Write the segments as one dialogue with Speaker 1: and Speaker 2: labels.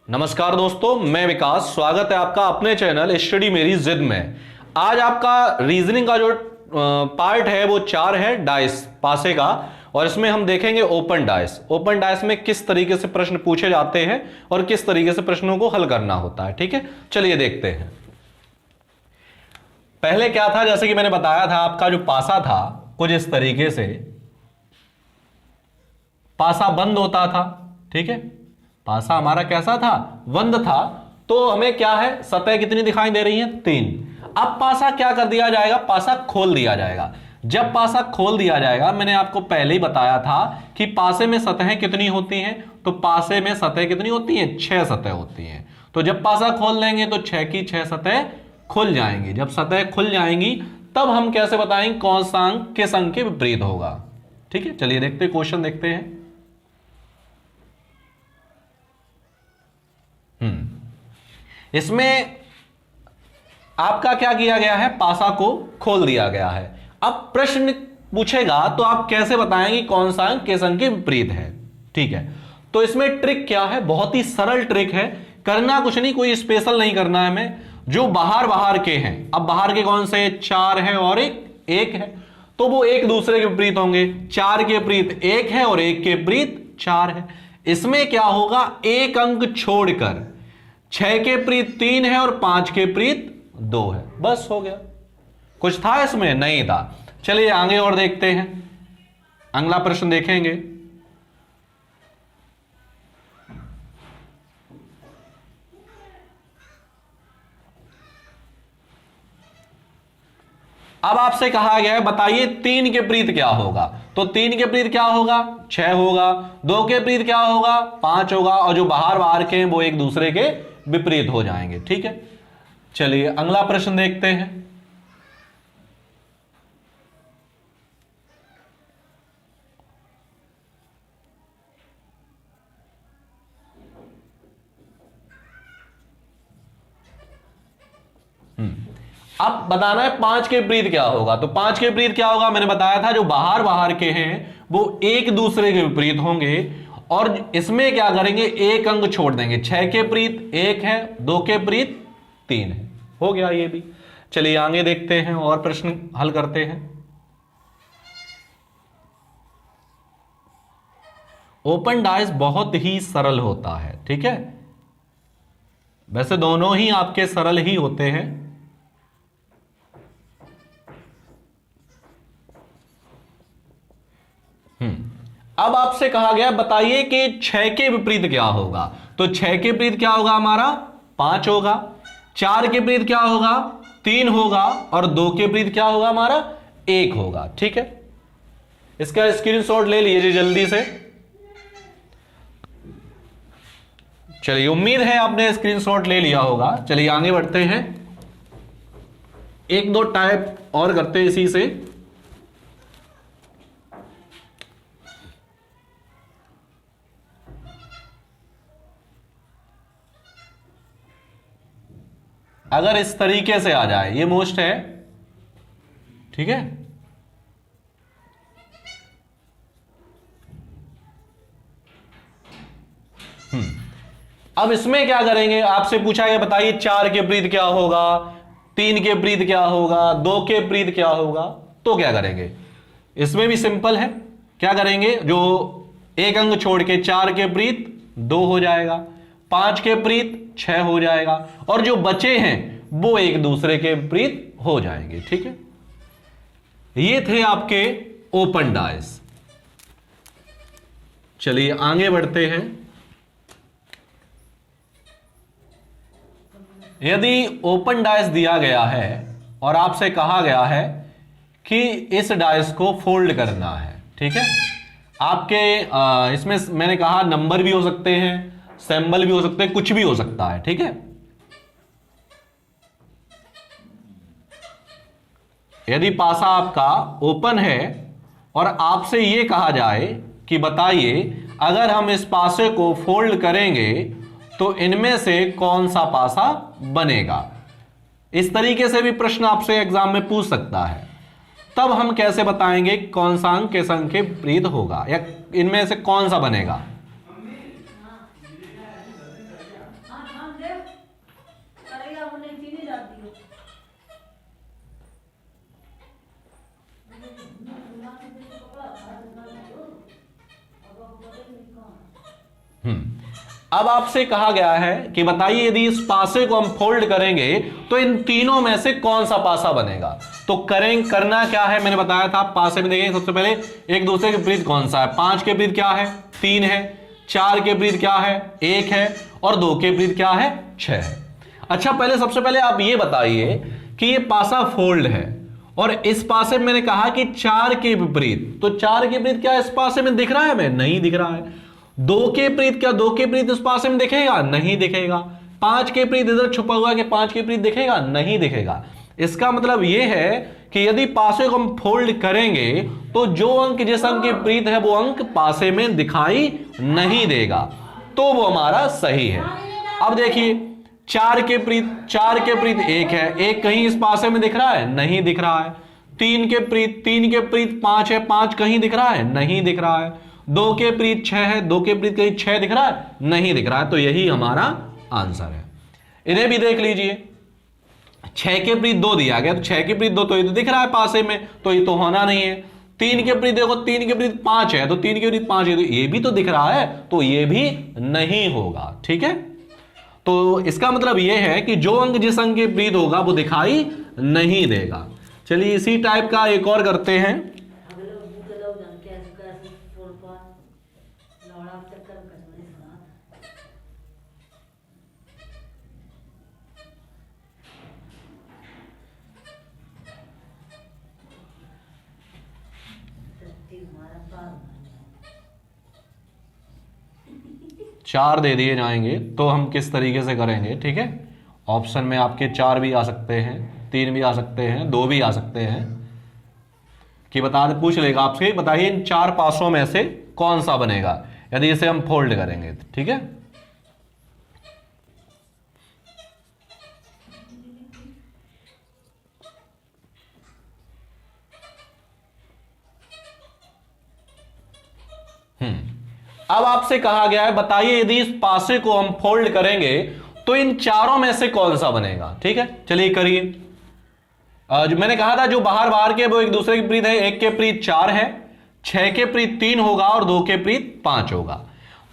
Speaker 1: नमस्कार दोस्तों, मैं विकास। स्वागत है आपका अपने चैनल स्टडी मेरी जिद में। आज आपका रीजनिंग का जो पार्ट है वो 4 है, डाइस पासे का। और इसमें हम देखेंगे ओपन डाइस। ओपन डाइस में किस तरीके से प्रश्न पूछे जाते हैं और किस तरीके से प्रश्नों को हल करना होता है। ठीक है, चलिए देखते हैं। पहले क्या था, जैसे कि मैंने बताया था, आपका जो पासा था कुछ इस तरीके से पासा बंद होता था। ठीक है, पासा हमारा कैसा था, बंद था। तो हमें क्या है, सतह कितनी दिखाई दे रही है, 3। अब पासा क्या कर दिया जाएगा, पासा खोल दिया जाएगा। जब पासा खोल दिया जाएगा, मैंने आपको पहले ही बताया था कि पासे में सतहें कितनी होती हैं, तो पासे में सतह कितनी होती हैं, 6 सतह होती हैं। तो जब पासा खोल देंगे तो 6 की 6 सतह खुल जाएंगी। जब सतह खुल जाएंगी तब हम कैसे बताएंगे कौन सा अंक किस अंक के विपरीत होगा। ठीक है, चलिए देखते हैं, क्वेश्चन देखते हैं। इसमें आपका क्या किया गया है, पासा को खोल दिया गया है। अब प्रश्न पूछेगा तो आप कैसे बताएंगे कौन सा अंक किस अंक के विपरीत है। ठीक है, तो इसमें ट्रिक क्या है, बहुत ही सरल ट्रिक है। करना कुछ नहीं, कोई स्पेशल नहीं करना है हमें। जो बाहर बाहर के हैं, अब बाहर के कौन से, 4 है और एक है, तो वो एक दूसरे के विपरीत होंगे। 4 के विपरीत 1 है और 1 के विपरीत 4 है। इसमें क्या होगा, एक अंक छोड़कर 6 के विपरीत 3 है और 5 के विपरीत 2 है। बस हो गया। कुछ था इसमें, नहीं था। चलिए आगे और देखते हैं, अगला प्रश्न देखेंगे। अब आपसे कहा गया है बताइए 3 के विपरीत क्या होगा। तो 3 के विपरीत क्या होगा, 6 होगा। 2 के विपरीत क्या होगा, 5 होगा। और जो बाहर बाहर के हैं वो एक दूसरे के विपरीत हो जाएंगे। ठीक है, चलिए अगला प्रश्न देखते हैं। अब बताना है 5 के विपरीत क्या होगा। तो 5 के विपरीत क्या होगा, मैंने बताया था जो बाहर बाहर के हैं वो एक दूसरे के विपरीत होंगे। और इसमें क्या करेंगे, एक अंक छोड़ देंगे। 6 के विपरीत 1 है, 2 के विपरीत 3 है। हो गया ये भी। चलिए आगे देखते हैं और प्रश्न हल करते हैं। ओपन डाइस बहुत ही सरल होता है। ठीक है, वैसे दोनों ही आपके सरल ही होते हैं। अब आपसे कहा गया बताइए कि 6 के विपरीत क्या होगा। तो 6 के विपरीत क्या होगा, हमारा 5 होगा। 4 के विपरीत क्या होगा, 3 होगा। और 2 के विपरीत क्या होगा, हमारा 1 होगा। ठीक है, इसका स्क्रीनशॉट ले लीजिए जल्दी से। चलिए, उम्मीद है आपने स्क्रीनशॉट ले लिया होगा। चलिए आगे बढ़ते हैं, एक दो टाइप और करते हैं इसी से। अगर इस तरीके से आ जाए, ये मोस्ट है। ठीक है, अब इसमें क्या करेंगे, आपसे पूछा गया बताइए 4 के विपरीत क्या होगा, 3 के विपरीत क्या होगा, 2 के विपरीत क्या होगा। तो क्या करेंगे, इसमें भी सिंपल है। क्या करेंगे, जो एक अंक छोड़ के 4 के विपरीत 2 हो जाएगा, 5 के विपरीत 6 हो जाएगा। और जो बचे हैं वो एक दूसरे के विपरीत हो जाएंगे। ठीक है, ये थे आपके ओपन डाइस। चलिए आगे बढ़ते हैं। यदि ओपन डाइस दिया गया है और आपसे कहा गया है कि इस डाइस को फोल्ड करना है। ठीक है, आपके इसमें मैंने कहा नंबर भी हो सकते हैं, सिंबल भी हो सकते हैं, कुछ भी हो सकता है। ठीक है, यदि पासा आपका ओपन है और आपसे यह कहा जाए कि बताइए अगर हम इस पासे को फोल्ड करेंगे तो इनमें से कौन सा पासा बनेगा। इस तरीके से भी प्रश्न आपसे एग्जाम में पूछ सकता है। तब हम कैसे बताएंगे कौन सा अंक किस अंक के विपरीत होगा या इनमें से कौन सा बनेगा। अब आपसे कहा गया है कि बताइए यदि इस पासे को हम फोल्ड करेंगे तो इन तीनों में से कौन सा पासा बनेगा। तो करना क्या है, मैंने बताया था पासे में देखेंगे सबसे पहले एक दूसरे के विपरीत कौन सा है। 5 के विपरीत क्या है 3 है, 4 के विपरीत क्या है 1 है, और 2 के विपरीत क्या है 6 है। अच्छा पहले सबसे पहले आप ये बताइए कि ये पासा फोल्ड है और इस पासे में मैंने कहा कि 4 के विपरीत, तो 4 के विपरीत क्या इस पासे में दिख रहा है हमें, नहीं दिख रहा है। 2 के विपरीत क्या 2 के विपरीत इस पासे में दिखेगा, नहीं दिखेगा। 5 के विपरीत इधर छुपा हुआ कि 5 के विपरीत दिखेगा, नहीं दिखेगा। इसका मतलब यह है कि यदि पासे को हम फोल्ड करेंगे तो जो अंक जिस अंक के विपरीत है वो अंक पासे में दिखाई नहीं देगा, तो वो हमारा सही है। अब देखिए 4 के विपरीत 1 है, 1 कहीं इस पासे में दिख रहा है, नहीं दिख रहा है। 3 के विपरीत 5 है, 5 कहीं दिख रहा है, नहीं दिख रहा है। 2 के विपरीत 6 है, 2 के विपरीत कहीं 6 दिख रहा है, नहीं दिख रहा है। तो यही हमारा आंसर है। इन्हें भी देख लीजिए, 6 के विपरीत 2 दिया गया, तो 6 के विपरीत 2 तो ये तो दिख रहा है पासे में, तो ये तो होना नहीं है। 3 के विपरीत देखो, 3 के विपरीत 5 है, तो 3 के विपरीत 5 है, तो ये भी तो दिख रहा है, तो ये भी नहीं होगा। ठीक है, तो इसका मतलब ये है कि जो अंक जिस अंक के विपरीत होगा वो दिखाई नहीं देगा। चलिए इसी टाइप का एक और करते हैं। चार दे दिए जाएंगे तो हम किस तरीके से करेंगे। ठीक है, ऑप्शन में आपके 4 भी आ सकते हैं, 3 भी आ सकते हैं, 2 भी आ सकते हैं, कि पूछ लेगा आपसे बताइए इन 4 पासों में से कौन सा बनेगा यदि इसे हम फोल्ड करेंगे। ठीक है, अब आपसे कहा गया है बताइए यदि इस पासे को हम फोल्ड करेंगे तो इन चारों में से कौन सा बनेगा। ठीक है, चलिए करिए। जो मैंने कहा था जो बाहर के वो एक दूसरे के विपरीत है, 1 के विपरीत 4 है, 6 के विपरीत 3 होगा और 2 के विपरीत 5 होगा।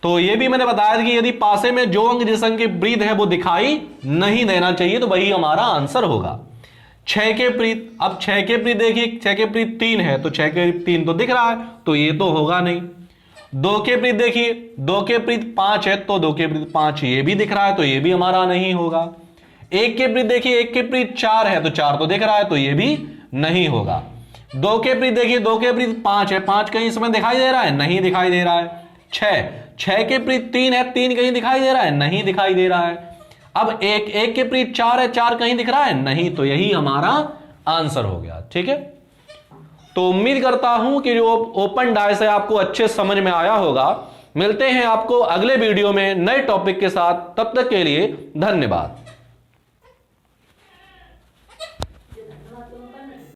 Speaker 1: तो ये भी मैंने बताया था कि यदि पासे में जो अंक जिस अंक के विपरीत है वो दिखाई नहीं देना चाहिए, तो वही हमारा आंसर होगा। 6 के विपरीत, अब 6 के विपरीत देखिए, 6 के विपरीत 3 है, तो 6 के विपरीत 3 तो दिख रहा है, तो ये तो होगा नहीं। 2 के विपरीत देखिए, 2 के विपरीत 5 है, तो 2 के विपरीत 5 ये भी दिख रहा है, तो ये भी हमारा नहीं होगा। 1 के विपरीत देखिए, 1 के विपरीत 4 है, तो 4 तो दिख रहा है, तो ये भी नहीं होगा। 2 के विपरीत देखिए, 2 के विपरीत 5 है, 5 कहीं इसमें दिखाई दे रहा है, नहीं दिखाई दे रहा है। 6 के विपरीत 3 है, 3 कहीं दिखाई दे रहा है, नहीं दिखाई दे रहा है। अब 1 के विपरीत 4 है, 4 कहीं दिख रहा है, नहीं, तो यही हमारा आंसर हो गया। ठीक है, तो उम्मीद करता हूं कि जो ओपन डायस है आपको अच्छे समझ में आया होगा। मिलते हैं आपको अगले वीडियो में नए टॉपिक के साथ, तब तक के लिए धन्यवाद।